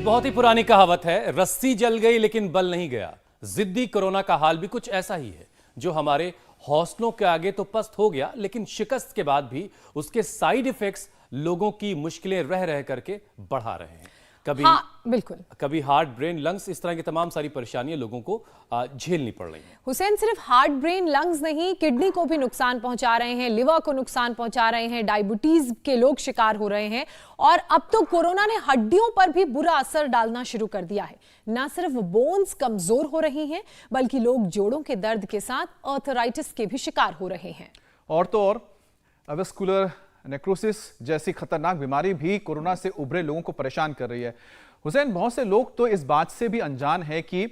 बहुत ही पुरानी कहावत है, रस्सी जल गई लेकिन बल नहीं गया। जिद्दी कोरोना का हाल भी कुछ ऐसा ही है, जो हमारे हौसलों के आगे तो पस्त हो गया, लेकिन शिकस्त के बाद भी उसके साइड इफेक्ट्स लोगों की मुश्किलें रह रह करके बढ़ा रहे हैं। कभी हार्ट, ब्रेन, लंग्स, इस तरह की तमाम सारी परेशानियां लोगों को झेलनी पड़ रही हैं। हुसैन, सिर्फ हार्ट, ब्रेन, लंग्स नहीं, किडनी को भी नुकसान पहुंचा रहे हैं, लिवर को नुकसान पहुंचा रहे हैं, डायबिटीज के लोग शिकार हो रहे हैं और अब तो कोरोना ने हड्डियों पर भी बुरा असर डालना शुरू कर दिया है। ना सिर्फ बोन्स कमजोर हो रही हैं, बल्कि लोग जोड़ों के दर्द के साथ आर्थराइटिस के भी शिकार हो रहे हैं। और तो और वेस्कुलर नेक्रोसिस जैसी खतरनाक बीमारी भी कोरोना से उभरे लोगों को परेशान कर रही है। हुसैन, बहुत से लोग तो इस बात से भी अनजान है कि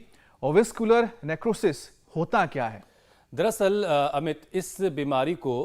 वेस्कुलर नेक्रोसिस होता क्या है। दरअसल अमित, इस बीमारी को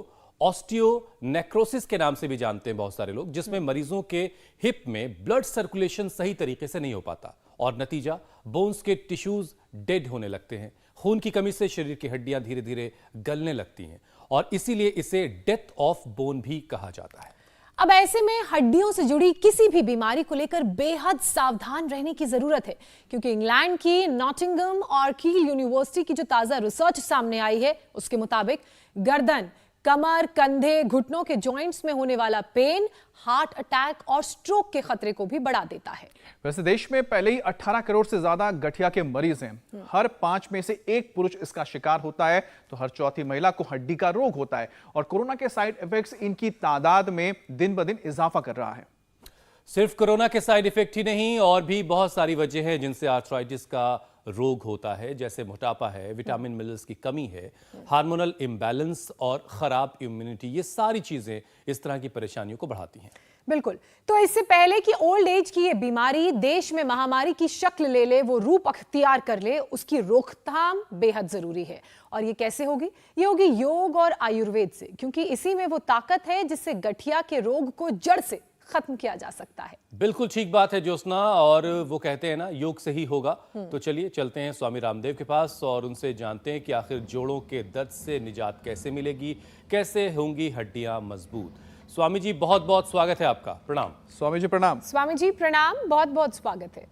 ऑस्टियोनेक्रोसिस के नाम से भी जानते हैं बहुत सारे लोग, जिसमें मरीजों के हिप में ब्लड सर्कुलेशन सही तरीके से नहीं हो पाता और नतीजा बोन्स के टिश्यूज डेड होने लगते हैं। खून की कमी से शरीर की हड्डियां धीरे धीरे गलने लगती हैं और इसीलिए इसे डेथ ऑफ बोन भी कहा जाता है। अब ऐसे में हड्डियों से जुड़ी किसी भी बीमारी को लेकर बेहद सावधान रहने की जरूरत है, क्योंकि इंग्लैंड की नॉटिंघम और कील यूनिवर्सिटी की जो ताजा रिसर्च सामने आई है, उसके मुताबिक गर्दन, कमर, कंधे, घुटनों के जॉइंट्स में होने वाला पेन हार्ट अटैक और स्ट्रोक के खतरे को भी बढ़ा देता है। वैसे देश में पहले ही 18 करोड़ से ज्यादा गठिया के मरीज हैं। हर 5 में से 1 पुरुष इसका शिकार होता है, तो हर चौथी महिला को हड्डी का रोग होता है और कोरोना के साइड इफेक्ट्स इनकी तादाद में दिन ब दिन इजाफा कर रहा है। सिर्फ कोरोना के साइड इफेक्ट ही नहीं, और भी बहुत सारी वजह है जिनसे आर्थराइटिस का रोग होता है, जैसे मोटापा है, विटामिन मिनरल्स की कमी है, हार्मोनल इम्बैलेंस और खराब इम्यूनिटी। ये सारी चीजें इस तरह की परेशानियों को बढ़ाती हैं। बिल्कुल। तो इससे पहले कि ओल्ड एज की ये बीमारी देश में महामारी की शक्ल ले ले, वो रूप अख्तियार कर ले, उसकी रोकथाम बेहद जरूरी है। और ये कैसे होगी? ये होगी योग और आयुर्वेद से, क्योंकि इसी में वो ताकत है जिससे गठिया के रोग को जड़ से खत्म किया जा सकता है। बिल्कुल ठीक बात है ज्योत्सना, और वो कहते हैं ना, योग से ही होगा। तो चलिए चलते हैं स्वामी रामदेव के पास और उनसे जानते हैं कि आखिर जोड़ों के दर्द से निजात कैसे मिलेगी, कैसे होंगी हड्डियां मजबूत। स्वामी जी, बहुत बहुत स्वागत है आपका। प्रणाम। स्वामी जी प्रणाम। स्वामी जी प्रणाम, बहुत बहुत स्वागत है।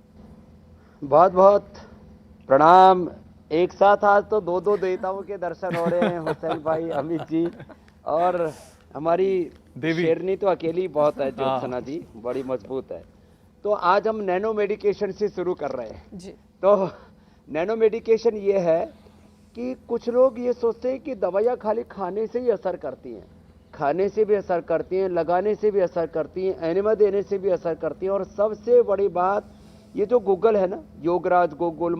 बहुत बहुत प्रणाम। एक साथ आज तो दो देवताओं के दर्शन हो रहे हैं, हुसैन भाई, अमित जी, और हमारी देवी शेरनी तो अकेली बहुत है, ज्योत्सना जी बड़ी मजबूत है। तो आज हम नैनो मेडिकेशन से शुरू कर रहे हैं जी। तो नैनो मेडिकेशन ये है कि कुछ लोग ये सोचते हैं कि दवाइयाँ खाली खाने से ही असर करती हैं। खाने से भी असर करती हैं, लगाने से भी असर करती हैं, एनिमा देने से भी असर करती हैं। और सबसे बड़ी बात, ये जो गूगल है ना, योगराज गूगल,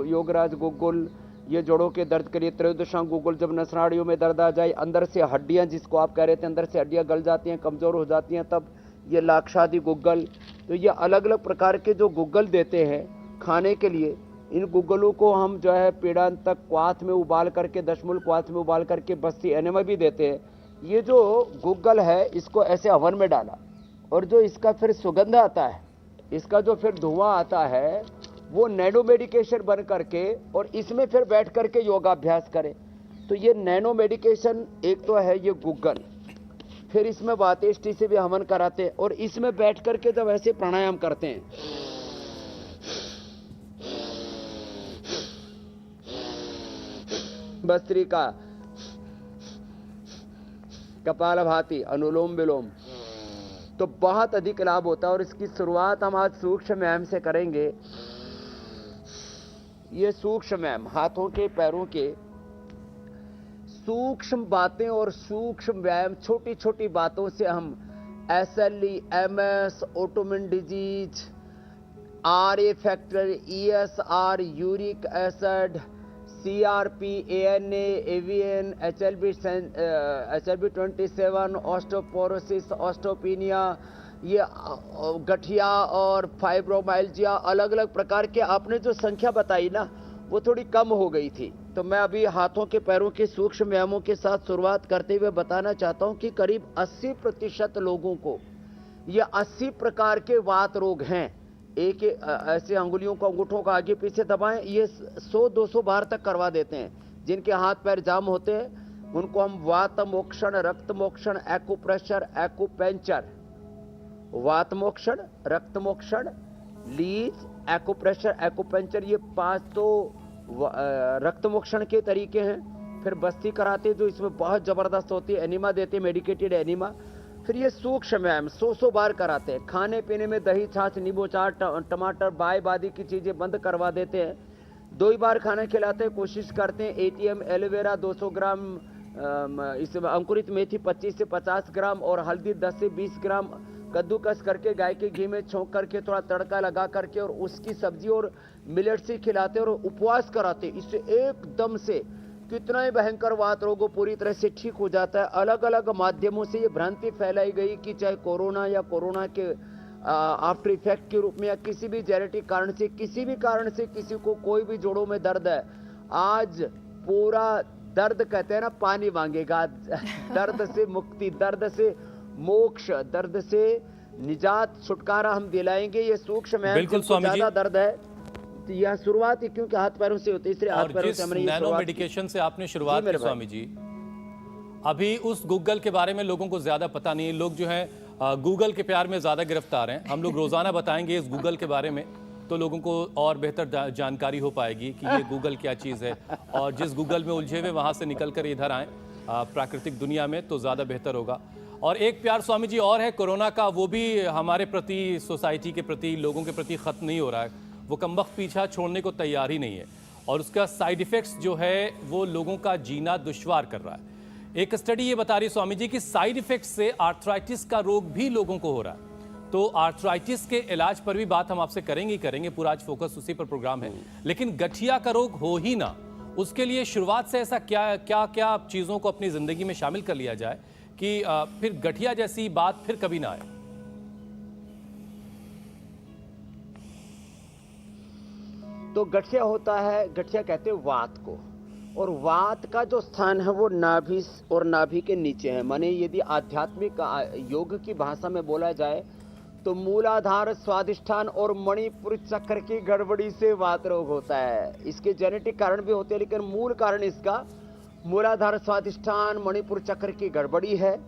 योगराज गूगल, ये जोड़ों के दर्द के लिए त्रयोदशांग गूगल, जब नसनाड़ियों में दर्द आ जाए, अंदर से हड्डियां, जिसको आप कह रहे थे, अंदर से हड्डियां गल जाती हैं, कमजोर हो जाती हैं, तब ये लाक्षादी गूगल। तो ये अलग अलग प्रकार के जो गूगल देते हैं खाने के लिए, इन गूगलों को हम जो है पीड़ांतक क्वाथ में उबाल करके, दशमूल क्वाथ में उबाल करके बस्ती एनेमा भी देते हैं। ये जो गूगल है, इसको ऐसे ओवन में डाला और जो इसका फिर सुगंध आता है, इसका जो फिर धुआं आता है, वो नैनो मेडिकेशन बन करके, और इसमें फिर बैठ करके योगाभ्यास करें। तो ये नैनो मेडिकेशन एक तो है ये गूगल, फिर इसमें वातेष्टि से भी हवन कराते हैं, और इसमें बैठ करके जब ऐसे प्राणायाम करते हैं, भस्त्रिका, कपालभाति, अनुलोम विलोम, तो बहुत अधिक लाभ होता है। और इसकी शुरुआत हम आज सूक्ष्म व्यायाम से करेंगे। ये सूक्ष्म व्यायाम, हाथों के पैरों के सूक्ष्म बातें और सूक्ष्म व्यायाम, छोटी छोटी बातों से हम SLE, MS, autoimmune disease, RA factor, ESR, uric acid, CRP, ANA, AVN, HLB27, osteoporosis, osteopenia, ये गठिया और फाइब्रोमाइल्जिया, अलग अलग प्रकार के आपने जो संख्या बताई ना, वो थोड़ी कम हो गई थी। तो मैं अभी हाथों के पैरों के सूक्ष्म व्यायामों के साथ शुरुआत करते हुए बताना चाहता हूं कि करीब 80% लोगों को ये 80 प्रकार के वात रोग हैं। एक ऐसे अंगुलियों को, अंगूठों को आगे पीछे दबाएं, ये 100-200 बार तक करवा देते हैं। जिनके हाथ पैर जाम होते हैं उनको हम वात मोक्षण, रक्त मोक्षण, एक्यूप्रेशर, एक्यूपेंचर, वात मोक्षण, रक्त मोक्षण, लीच, एक्यूप्रेशर, एक्यूपंक्चर, ये 5 तो रक्त मोक्षण के तरीके हैं। फिर बस्ती कराते जो इसमें बहुत जबरदस्त होती है, एनिमा देते, मेडिकेटेड एनिमा। फिर ये सूक्ष्म व्यायाम 100 बार कराते हैं। खाने पीने में दही, छाछ, नींबू चाट, टमाटर, बाय बादी की चीजें बंद करवा देते हैं। 2 ही बार खाना खिलाते हैं, कोशिश करते हैं। एटीएम एलोवेरा 200 ग्राम, इसमें अंकुरित मेथी 25 से 50 ग्राम और हल्दी 10 से 20 ग्राम कद्दूकस करके गाय के घी में छोंक करके थोड़ा तड़का लगा करके और उसकी सब्जी और मिलेट से खिलाते और उपवास कराते। इससे एकदम से कितना ही भयंकर वात रोग पूरी तरह से ठीक हो जाता है। अलग अलग माध्यमों से ये भ्रांति फैलाई गई कि चाहे कोरोना या कोरोना के आफ्टर इफेक्ट के रूप में या किसी भी जेनेटिक कारण से, किसी भी कारण से किसी को कोई भी जोड़ों में दर्द है, आज पूरा दर्द कहते हैं ना पानी मांगेगा। दर्द से मुक्ति, दर्द से मोक्ष, दर्द से निजात, छुटकारा हम दिलाएंगे। ये सूक्ष्म बिल्कुल स्वामी जी। ज्यादा दर्द है यह शुरुआत ही क्योंकि हाथ पैरों से होती है, इसलिए हाथ पैरों से हमने ये नैनो शुरुआत मेडिकेशन से आपने शुरुआत की स्वामी जी, अभी उस गूगल के बारे में लोगों को ज्यादा पता नहीं है। लोग जो है गूगल के प्यार में ज्यादा गिरफ्तार हैं। हम लोग रोजाना बताएंगे इस गूगल के बारे में, तो लोगों को और बेहतर जानकारी हो पाएगी कि ये गूगल क्या चीज़ है, और जिस गूगल में उलझे हुए वहाँ से निकल कर इधर आएँ प्राकृतिक दुनिया में, तो ज़्यादा बेहतर होगा। और एक प्यार स्वामी जी और है कोरोना का, वो भी हमारे प्रति, सोसाइटी के प्रति, लोगों के प्रति ख़त्म नहीं हो रहा है। वो कमबख्त पीछा छोड़ने को तैयार ही नहीं है, और उसका साइड इफ़ेक्ट्स जो है वो लोगों का जीना दुश्वार कर रहा है। एक स्टडी ये बता रही स्वामी जी कि साइड इफ़ेक्ट्स से आर्थराइटिस का रोग भी लोगों को हो रहा है। तो आर्थराइटिस के इलाज पर भी बात हम आपसे करेंगे, पूरा आज फोकस उसी पर प्रोग्राम है। लेकिन गठिया का रोग हो ही ना, उसके लिए शुरुआत से ऐसा क्या चीज़ों को अपनी ज़िंदगी में शामिल कर लिया जाए कि फिर गठिया जैसी बात फिर कभी ना आए। तो गठिया होता है, गठिया कहते हैं वात को, और वात का जो स्थान है वो नाभि और नाभि के नीचे है। माने यदि आध्यात्मिक योग की भाषा में बोला जाए तो मूलाधार, स्वादिष्ठान और मणिपुर चक्र की गड़बड़ी से वात रोग होता है। इसके जेनेटिक कारण भी होते हैं, लेकिन मूल कारण इसका मूलाधार, स्वादिष्ठान, मणिपुर चक्र की गड़बड़ी है।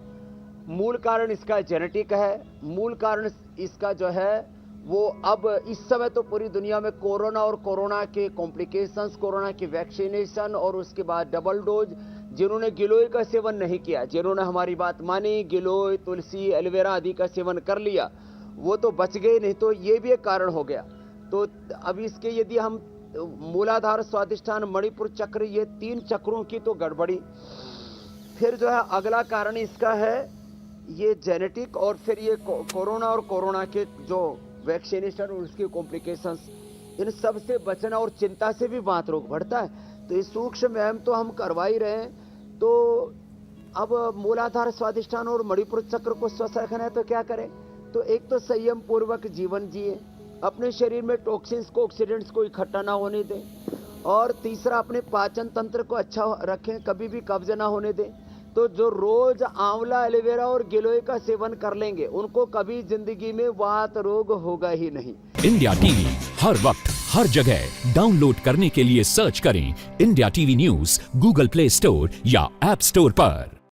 मूल कारण इसका जेनेटिक है। मूल कारण इसका जो है वो अब इस समय तो पूरी दुनिया में कोरोना और कोरोना के कॉम्प्लिकेशंस, कोरोना की वैक्सीनेशन और उसके बाद डबल डोज, जिन्होंने गिलोय का सेवन नहीं किया, जिन्होंने हमारी बात मानी, गिलोय, तुलसी, एलोवेरा आदि का सेवन कर लिया, वो तो बच गए, नहीं तो ये भी एक कारण हो गया। तो अब इसके यदि हम मूलाधार, स्वादिष्ठान, मणिपुर चक्र, ये 3 चक्रों की तो गड़बड़ी, फिर जो है अगला कारण इसका है ये जेनेटिक, और फिर ये कोरोना और कोरोना के जो वैक्सीनेशन और उसके कॉम्प्लिकेशंस, इन सब से बचना और चिंता से भी वात रोग बढ़ता है। तो ये सूक्ष्म व्यायाम तो हम करवा ही रहे हैं। तो अब मूलाधार, स्वादिष्ठान और मणिपुर चक्र को स्वस्थ रखना है तो क्या करें? तो एक तो संयम पूर्वक जीवन जिए, अपने शरीर में टॉक्सिन्स को, ऑक्सीडेंट्स को इकट्ठा ना होने दें, और तीसरा अपने पाचन तंत्र को अच्छा रखें, कभी भी कब्ज ना होने दें। तो जो रोज आंवला, एलोवेरा और गिलोय का सेवन कर लेंगे, उनको कभी जिंदगी में वात रोग होगा ही नहीं। इंडिया टीवी हर वक्त हर जगह डाउनलोड करने के लिए सर्च करें India TV news Google play store या ऐप स्टोर पर।